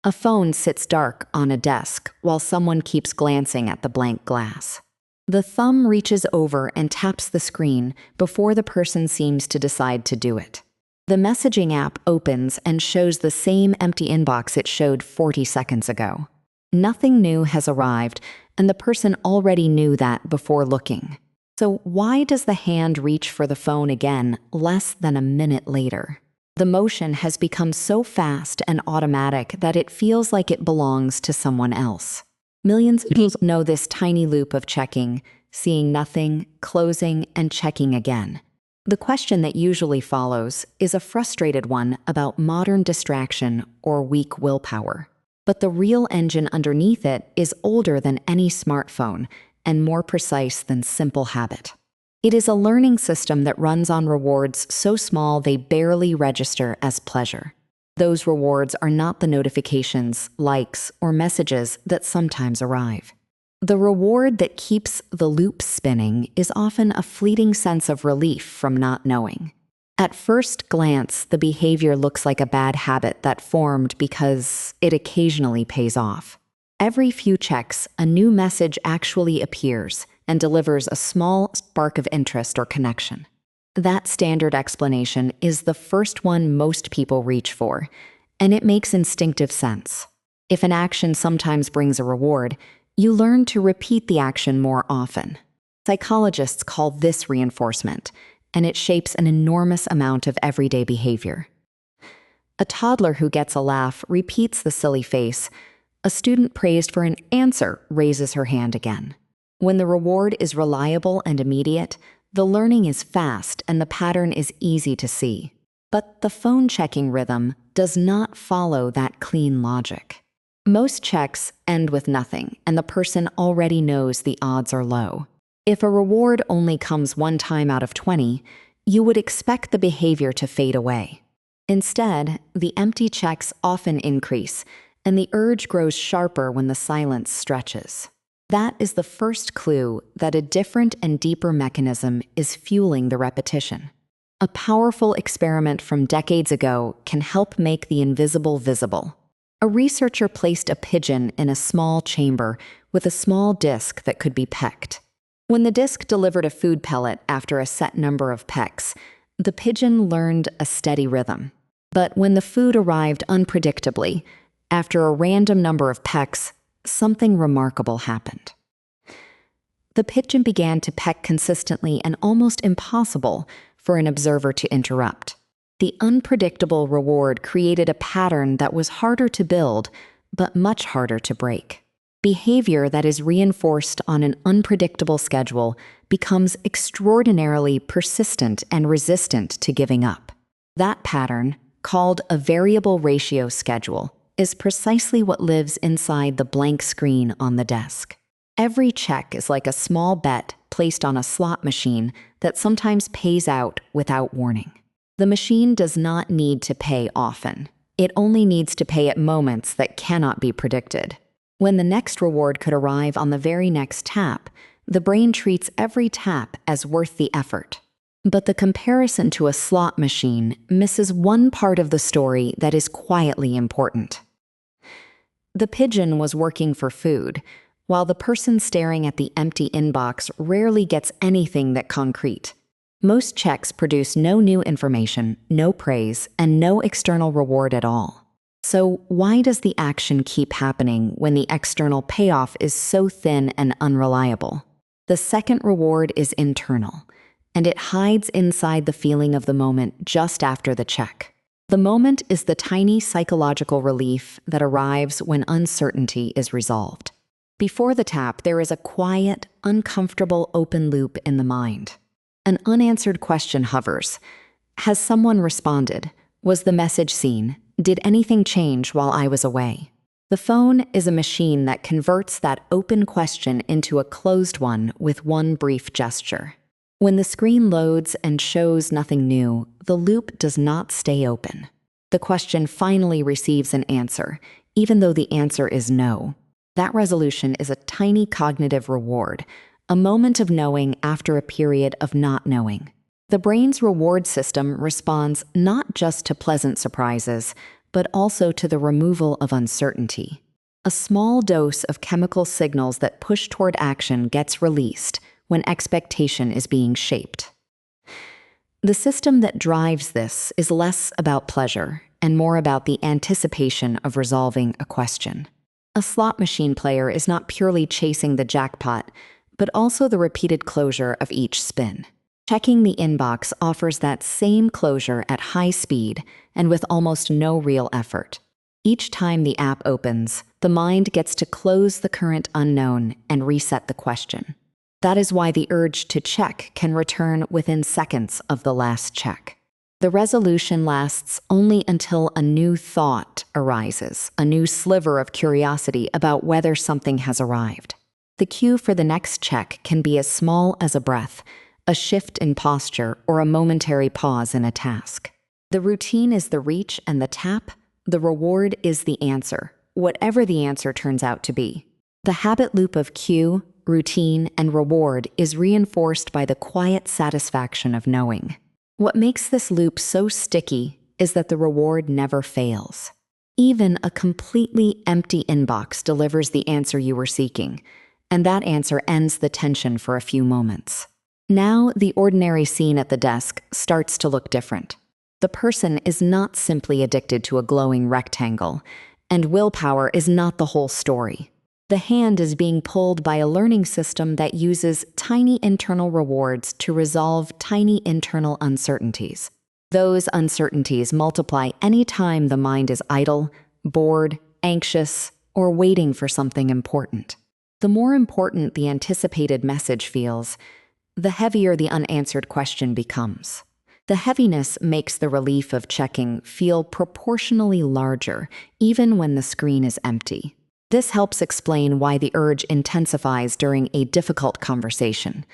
A phone sits dark on a desk while someone keeps glancing at the blank glass. The thumb reaches over and taps the screen before the person seems to decide to do it. The messaging app opens and shows the same empty inbox it showed 40 seconds ago. Nothing new has arrived, and the person already knew that before looking. So why does the hand reach for the phone again less than a minute later? The motion has become so fast and automatic that it feels like it belongs to someone else. Millions of people know this tiny loop of checking, seeing nothing, closing, and checking again. The question that usually follows is a frustrated one about modern distraction or weak willpower. But the real engine underneath it is older than any smartphone and more precise than simple habit. It is a learning system that runs on rewards so small they barely register as pleasure. Those rewards are not the notifications, likes, or messages that sometimes arrive. The reward that keeps the loop spinning is often a fleeting sense of relief from not knowing. At first glance, the behavior looks like a bad habit that formed because it occasionally pays off. Every few checks, a new message actually appears and delivers a small spark of interest or connection. That standard explanation is the first one most people reach for, and it makes instinctive sense. If an action sometimes brings a reward, you learn to repeat the action more often. Psychologists call this reinforcement, and it shapes an enormous amount of everyday behavior. A toddler who gets a laugh repeats the silly face. A student praised for an answer raises her hand again. When the reward is reliable and immediate, the learning is fast and the pattern is easy to see. But the phone-checking rhythm does not follow that clean logic. Most checks end with nothing, and the person already knows the odds are low. If a reward only comes one time out of 20, you would expect the behavior to fade away. Instead, the empty checks often increase, and the urge grows sharper when the silence stretches. That is the first clue that a different and deeper mechanism is fueling the repetition. A powerful experiment from decades ago can help make the invisible visible. A researcher placed a pigeon in a small chamber with a small disc that could be pecked. When the disc delivered a food pellet after a set number of pecks, the pigeon learned a steady rhythm. But when the food arrived unpredictably, after a random number of pecks, something remarkable happened. The pigeon began to peck consistently and almost impossible for an observer to interrupt. The unpredictable reward created a pattern that was harder to build, but much harder to break. Behavior that is reinforced on an unpredictable schedule becomes extraordinarily persistent and resistant to giving up. That pattern, called a variable ratio schedule, is precisely what lives inside the blank screen on the desk. Every check is like a small bet placed on a slot machine that sometimes pays out without warning. The machine does not need to pay often. It only needs to pay at moments that cannot be predicted. When the next reward could arrive on the very next tap, the brain treats every tap as worth the effort. But the comparison to a slot machine misses one part of the story that is quietly important. The pigeon was working for food, while the person staring at the empty inbox rarely gets anything that concrete. Most checks produce no new information, no praise, and no external reward at all. So why does the action keep happening when the external payoff is so thin and unreliable? The second reward is internal, and it hides inside the feeling of the moment just after the check. The moment is the tiny psychological relief that arrives when uncertainty is resolved. Before the tap, there is a quiet, uncomfortable open loop in the mind. An unanswered question hovers. Has someone responded? Was the message seen? Did anything change while I was away? The phone is a machine that converts that open question into a closed one with one brief gesture. When the screen loads and shows nothing new, the loop does not stay open. The question finally receives an answer, even though the answer is no. That resolution is a tiny cognitive reward, a moment of knowing after a period of not knowing. The brain's reward system responds not just to pleasant surprises, but also to the removal of uncertainty. A small dose of chemical signals that push toward action gets released when expectation is being shaped. The system that drives this is less about pleasure and more about the anticipation of resolving a question. A slot machine player is not purely chasing the jackpot, but also the repeated closure of each spin. Checking the inbox offers that same closure at high speed and with almost no real effort. Each time the app opens, the mind gets to close the current unknown and reset the question. That is why the urge to check can return within seconds of the last check. The resolution lasts only until a new thought arises, a new sliver of curiosity about whether something has arrived. The cue for the next check can be as small as a breath, a shift in posture, or a momentary pause in a task. The routine is the reach and the tap. The reward is the answer, whatever the answer turns out to be. The habit loop of cue, routine, and reward is reinforced by the quiet satisfaction of knowing. What makes this loop so sticky is that the reward never fails. Even a completely empty inbox delivers the answer you were seeking, and that answer ends the tension for a few moments. Now, the ordinary scene at the desk starts to look different. The person is not simply addicted to a glowing rectangle, and willpower is not the whole story. The hand is being pulled by a learning system that uses tiny internal rewards to resolve tiny internal uncertainties. Those uncertainties multiply any time the mind is idle, bored, anxious, or waiting for something important. The more important the anticipated message feels, the heavier the unanswered question becomes. The heaviness makes the relief of checking feel proportionally larger, even when the screen is empty. This helps explain why the urge intensifies during a difficult conversation,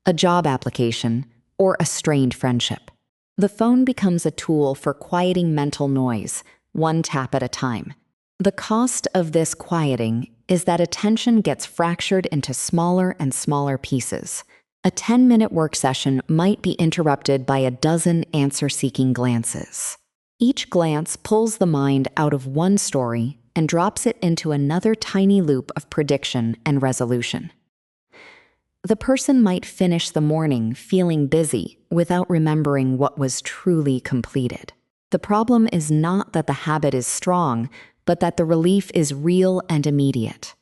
a job application, or a strained friendship. The phone becomes a tool for quieting mental noise, one tap at a time. The cost of this quieting is that attention gets fractured into smaller and smaller pieces. A 10-minute work session might be interrupted by a dozen answer-seeking glances. Each glance pulls the mind out of one story and drops it into another tiny loop of prediction and resolution. The person might finish the morning feeling busy without remembering what was truly completed. The problem is not that the habit is strong, but that the relief is real and immediate.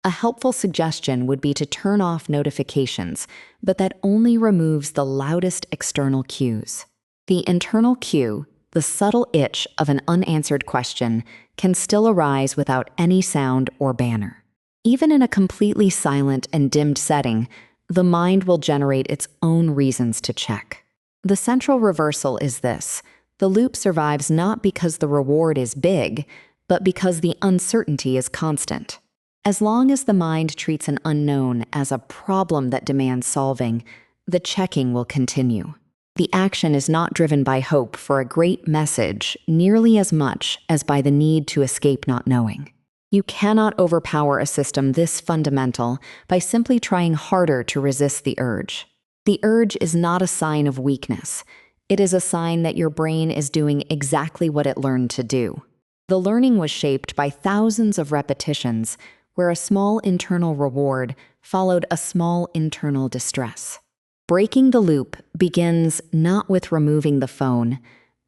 A helpful suggestion would be to turn off notifications, but that only removes the loudest external cues. The internal cue, the subtle itch of an unanswered question, can still arise without any sound or banner. Even in a completely silent and dimmed setting, the mind will generate its own reasons to check. The central reversal is this: the loop survives not because the reward is big, but because the uncertainty is constant. As long as the mind treats an unknown as a problem that demands solving, the checking will continue. The action is not driven by hope for a great message nearly as much as by the need to escape not knowing. You cannot overpower a system this fundamental by simply trying harder to resist the urge. The urge is not a sign of weakness. It is a sign that your brain is doing exactly what it learned to do. The learning was shaped by thousands of repetitions, where a small internal reward followed a small internal distress. Breaking the loop begins not with removing the phone,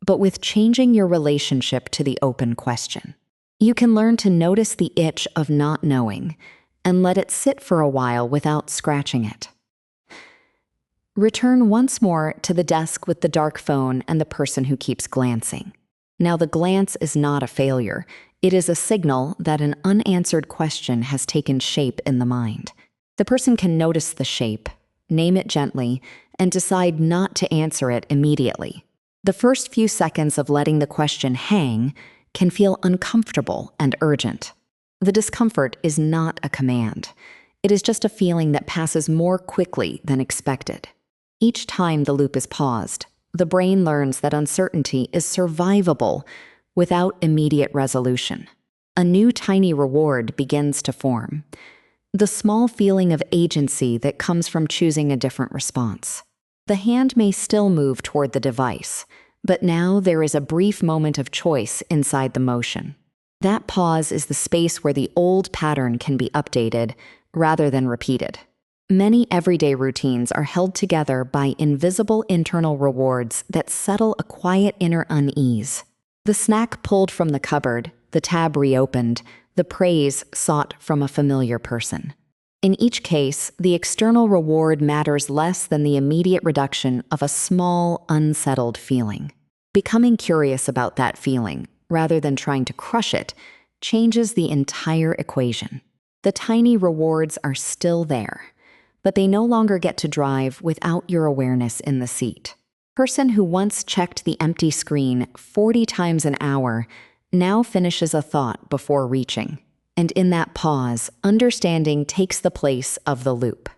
but with changing your relationship to the open question. You can learn to notice the itch of not knowing and let it sit for a while without scratching it. Return once more to the desk with the dark phone and the person who keeps glancing. Now, the glance is not a failure. It is a signal that an unanswered question has taken shape in the mind. The person can notice the shape, name it gently, and decide not to answer it immediately. The first few seconds of letting the question hang can feel uncomfortable and urgent. The discomfort is not a command. It is just a feeling that passes more quickly than expected. Each time the loop is paused, the brain learns that uncertainty is survivable without immediate resolution. A new tiny reward begins to form. The small feeling of agency that comes from choosing a different response. The hand may still move toward the device, But now there is a brief moment of choice inside the motion. That pause is the space where the old pattern can be updated rather than repeated. Many everyday routines are held together by invisible internal rewards that settle a quiet inner unease. The snack pulled from the cupboard, the tab reopened, the praise sought from a familiar person. In each case, the external reward matters less than the immediate reduction of a small, unsettled feeling. Becoming curious about that feeling, rather than trying to crush it, changes the entire equation. The tiny rewards are still there, but they no longer get to drive without your awareness in the seat. Person who once checked the empty screen 40 times an hour now finishes a thought before reaching. And in that pause, understanding takes the place of the loop.